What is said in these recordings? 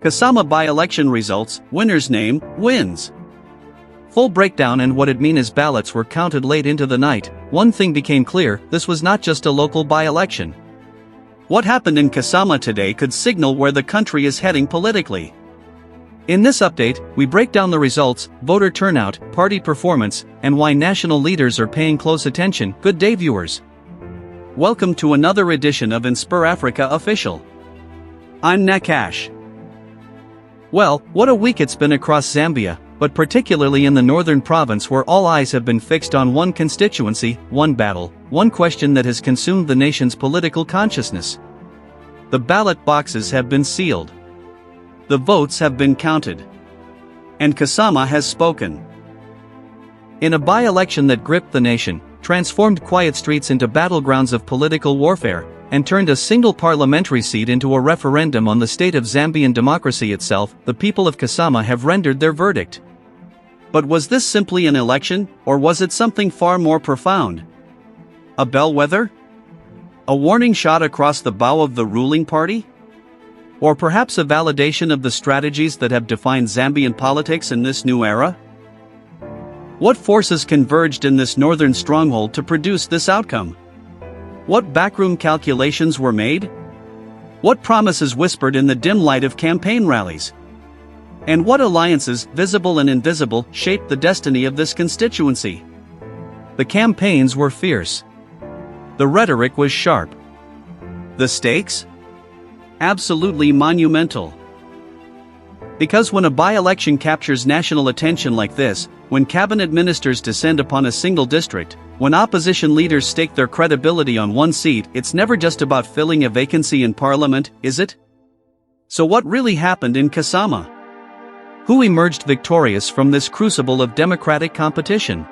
Kasama by-election results, winner's name, wins. Full breakdown and what it means as ballots were counted late into the night. One thing became clear: this was not just a local by-election. What happened in Kasama today could signal where the country is heading politically. In this update, we break down the results, voter turnout, party performance, and why national leaders are paying close attention. Good day, viewers. Welcome to another edition of InspirAfrica Official. I'm Nakash. Well, what a week it's been across Zambia, but particularly in the northern province where all eyes have been fixed on one constituency, one battle, one question that has consumed the nation's political consciousness. The ballot boxes have been sealed. The votes have been counted. And Kasama has spoken. In a by-election that gripped the nation, transformed quiet streets into battlegrounds of political warfare, and turned a single parliamentary seat into a referendum on the state of Zambian democracy itself, the people of Kasama have rendered their verdict. But was this simply an election, or was it something far more profound? A bellwether? A warning shot across the bow of the ruling party? Or perhaps a validation of the strategies that have defined Zambian politics in this new era? What forces converged in this northern stronghold to produce this outcome? What backroom calculations were made? What promises whispered in the dim light of campaign rallies? And what alliances, visible and invisible, shaped the destiny of this constituency? The campaigns were fierce. The rhetoric was sharp. The stakes? Absolutely monumental. Because when a by-election captures national attention like this, when cabinet ministers descend upon a single district, when opposition leaders stake their credibility on one seat, it's never just about filling a vacancy in parliament, is it? So what really happened in Kasama? Who emerged victorious from this crucible of democratic competition?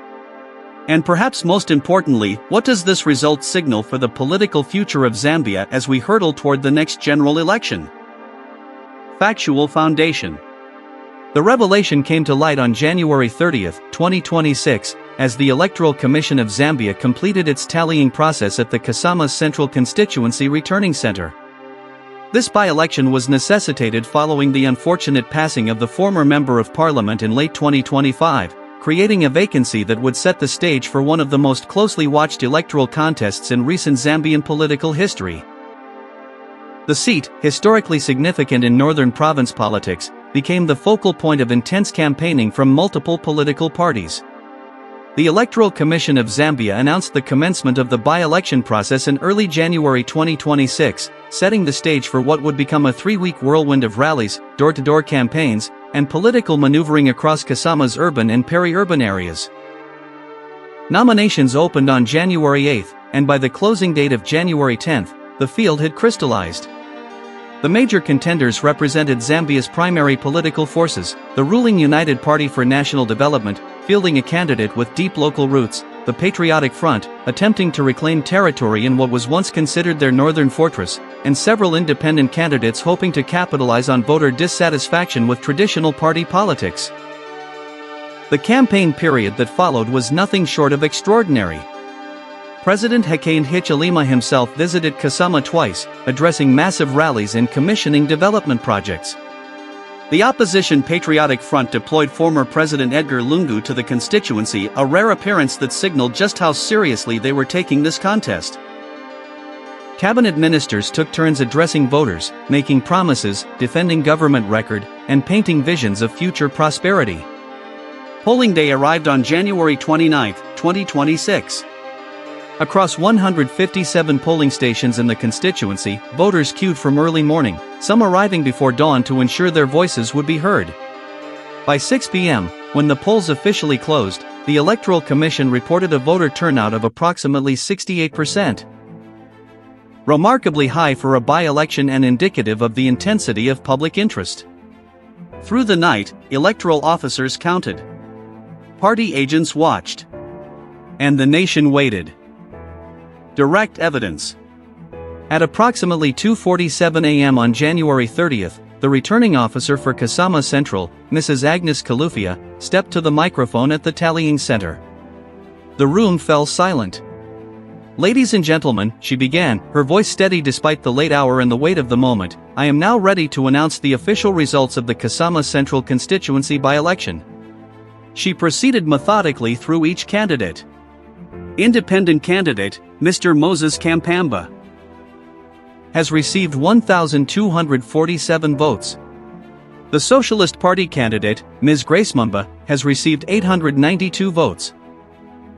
And perhaps most importantly, what does this result signal for the political future of Zambia as we hurtle toward the next general election? Factual foundation. The revelation came to light on January 30, 2026, as the Electoral Commission of Zambia completed its tallying process at the Kasama Central Constituency Returning Center. This by-election was necessitated following the unfortunate passing of the former Member of Parliament in late 2025, creating a vacancy that would set the stage for one of the most closely watched electoral contests in recent Zambian political history. The seat, historically significant in northern province politics, became the focal point of intense campaigning from multiple political parties. The Electoral Commission of Zambia announced the commencement of the by-election process in early January 2026, setting the stage for what would become a 3-week whirlwind of rallies, door-to-door campaigns, and political maneuvering across Kasama's urban and peri-urban areas. Nominations opened on January 8, and by the closing date of January 10, the field had crystallized. The major contenders represented Zambia's primary political forces, the ruling United Party for National Development, fielding a candidate with deep local roots, the Patriotic Front, attempting to reclaim territory in what was once considered their northern fortress, and several independent candidates hoping to capitalize on voter dissatisfaction with traditional party politics. The campaign period that followed was nothing short of extraordinary. President Hakainde Hichilema himself visited Kasama twice, addressing massive rallies and commissioning development projects. The opposition Patriotic Front deployed former President Edgar Lungu to the constituency, a rare appearance that signaled just how seriously they were taking this contest. Cabinet ministers took turns addressing voters, making promises, defending government record, and painting visions of future prosperity. Polling day arrived on January 29, 2026. Across 157 polling stations in the constituency, voters queued from early morning, some arriving before dawn to ensure their voices would be heard. By 6 p.m., when the polls officially closed, the Electoral Commission reported a voter turnout of approximately 68%. Remarkably high for a by-election and indicative of the intensity of public interest. Through the night, electoral officers counted. Party agents watched. And the nation waited. Direct evidence. At approximately 2:47 a.m. on January 30th, the returning officer for Kasama Central, Mrs. Agnes Kalufia, stepped to the microphone at the tallying center. The room fell silent. "Ladies and gentlemen," she began, her voice steady despite the late hour and the weight of the moment, "I am now ready to announce the official results of the Kasama Central Constituency by-election." She proceeded methodically through each candidate. Independent candidate, Mr. Moses Kampamba, has received 1,247 votes. The Socialist Party candidate, Ms. Grace Mumba, has received 892 votes.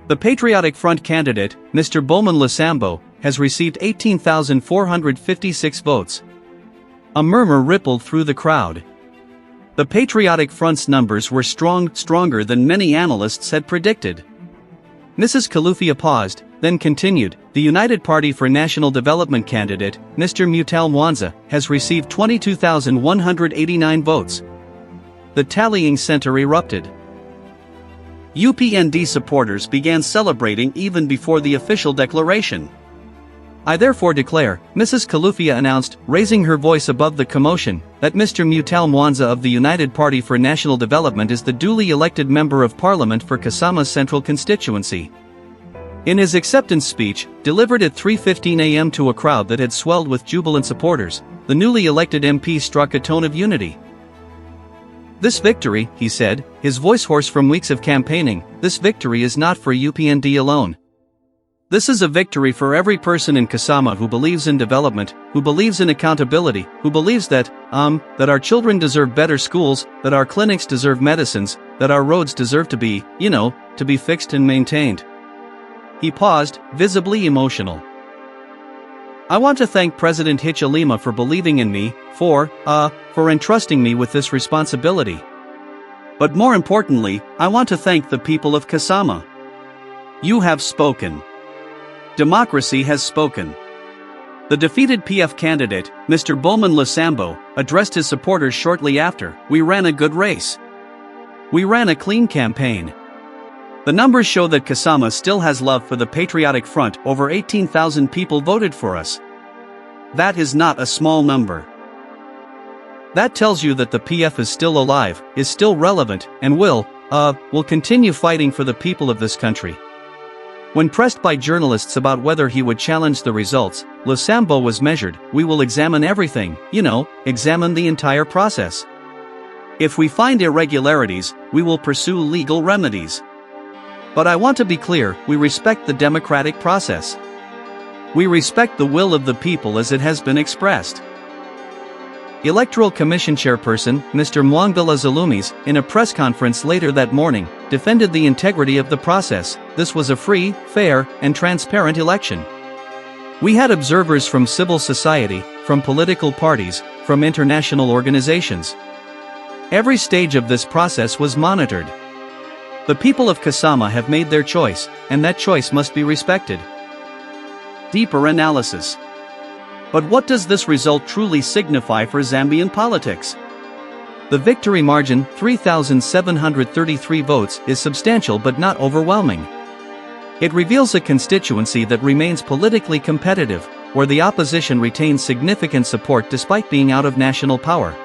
The Patriotic Front candidate, Mr. Bowman Lasambo, has received 18,456 votes. A murmur rippled through the crowd. The Patriotic Front's numbers were stronger than many analysts had predicted. Mrs. Kalufia paused, then continued, "The United Party for National Development candidate, Mr. Mutal Mwanza, has received 22,189 votes." The tallying center erupted. UPND supporters began celebrating even before the official declaration. "I therefore declare," Mrs. Kalufia announced, raising her voice above the commotion, "that Mr. Mutal Mwanza of the United Party for National Development is the duly elected Member of Parliament for Kasama's Central Constituency." In his acceptance speech, delivered at 3:15 a.m. to a crowd that had swelled with jubilant supporters, the newly elected MP struck a tone of unity. "This victory," he said, his voice hoarse from weeks of campaigning, "this victory is not for UPND alone. This is a victory for every person in Kasama who believes in development, who believes in accountability, who believes that our children deserve better schools, that our clinics deserve medicines, that our roads deserve to be fixed and maintained." He paused, visibly emotional. "I want to thank President Hichilema for believing in me, for entrusting me with this responsibility. But more importantly, I want to thank the people of Kasama. You have spoken. Democracy has spoken." The defeated PF candidate, Mr. Bowman Lasambo, addressed his supporters shortly after, "We ran a good race. We ran a clean campaign. The numbers show that Kasama still has love for the Patriotic Front. Over 18,000 people voted for us. That is not a small number. That tells you that the PF is still alive, is still relevant, and will continue fighting for the people of this country." When pressed by journalists about whether he would challenge the results, Lasambo was measured. "We will examine everything, examine the entire process. If we find irregularities, we will pursue legal remedies. But I want to be clear, we respect the democratic process. We respect the will of the people as it has been expressed." Electoral Commission Chairperson, Mr. Mwangala Zalumis, in a press conference later that morning, defended the integrity of the process. "This was a free, fair, and transparent election. We had observers from civil society, from political parties, from international organizations. Every stage of this process was monitored. The people of Kasama have made their choice, and that choice must be respected." Deeper analysis. But what does this result truly signify for Zambian politics? The victory margin, 3,733 votes, is substantial but not overwhelming. It reveals a constituency that remains politically competitive, where the opposition retains significant support despite being out of national power.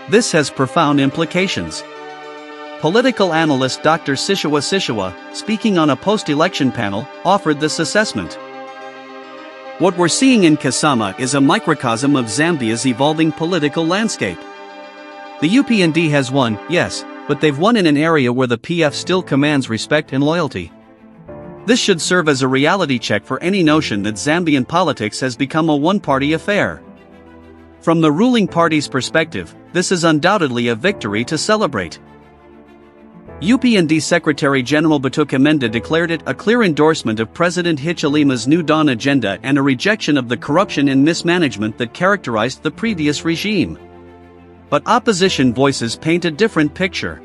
This has profound implications. Political analyst Dr. Sishiwa, speaking on a post-election panel, offered this assessment. "What we're seeing in Kasama is a microcosm of Zambia's evolving political landscape. The UPND has won, yes, but they've won in an area where the PF still commands respect and loyalty. This should serve as a reality check for any notion that Zambian politics has become a one-party affair. From the ruling party's perspective, this is undoubtedly a victory to celebrate." UPND Secretary General Batuka Menda declared it a clear endorsement of President Hichilema's New Dawn agenda and a rejection of the corruption and mismanagement that characterized the previous regime. But opposition voices paint a different picture.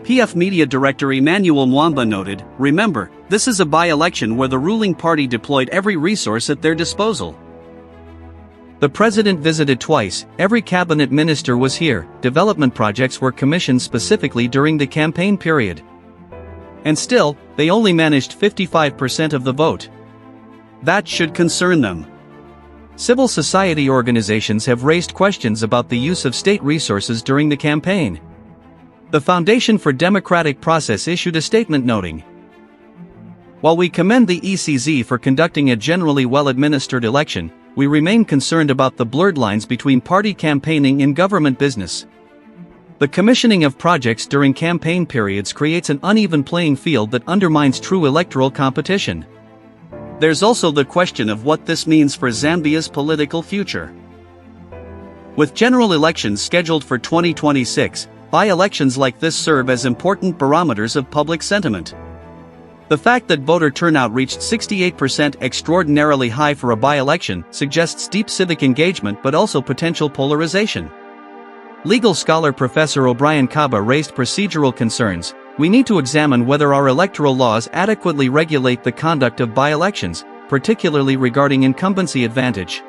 PF Media Director Emmanuel Mwamba noted, "Remember, this is a by-election where the ruling party deployed every resource at their disposal. The president visited twice, every cabinet minister was here, development projects were commissioned specifically during the campaign period. And still, they only managed 55% of the vote. That should concern them." Civil society organizations have raised questions about the use of state resources during the campaign. The Foundation for Democratic Process issued a statement noting, While we commend the ECZ for conducting a generally well-administered election, we remain concerned about the blurred lines between party campaigning and government business. The commissioning of projects during campaign periods creates an uneven playing field that undermines true electoral competition. There's also the question of what this means for Zambia's political future. With general elections scheduled for 2026, by-elections like this serve as important barometers of public sentiment. The fact that voter turnout reached 68%, extraordinarily high for a by-election, suggests deep civic engagement but also potential polarization. Legal scholar Professor O'Brien Kaba raised procedural concerns. We need to examine whether our electoral laws adequately regulate the conduct of by-elections, particularly regarding incumbency advantage.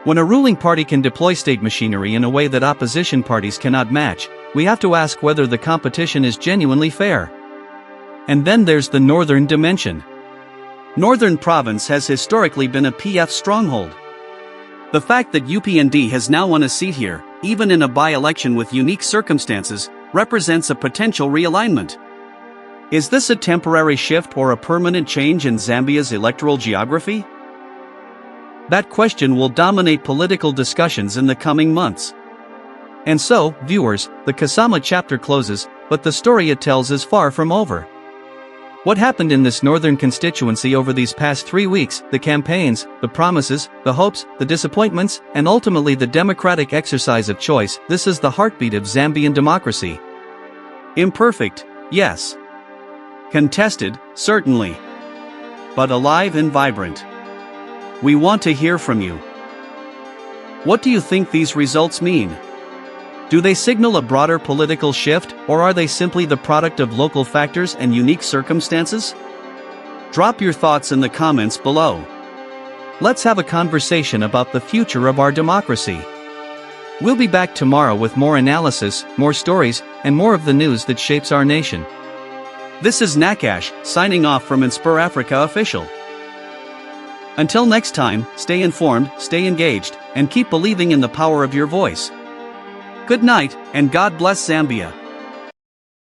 When a ruling party can deploy state machinery in a way that opposition parties cannot match, we have to ask whether the competition is genuinely fair. And then there's the northern dimension. Northern Province has historically been a PF stronghold. The fact that UPND has now won a seat here, even in a by-election with unique circumstances, represents a potential realignment. Is this a temporary shift or a permanent change in Zambia's electoral geography? That question will dominate political discussions in the coming months. And so, viewers, the Kasama chapter closes, but the story it tells is far from over. What happened in this northern constituency over these past 3 weeks, the campaigns, the promises, the hopes, the disappointments, and ultimately the democratic exercise of choice, this is the heartbeat of Zambian democracy. Imperfect, yes. Contested, certainly. But alive and vibrant. We want to hear from you. What do you think these results mean? Do they signal a broader political shift, or are they simply the product of local factors and unique circumstances? Drop your thoughts in the comments below. Let's have a conversation about the future of our democracy. We'll be back tomorrow with more analysis, more stories, and more of the news that shapes our nation. This is Nakash, signing off from InspirAfrica Official. Until next time, stay informed, stay engaged, and keep believing in the power of your voice. Good night, and God bless Zambia.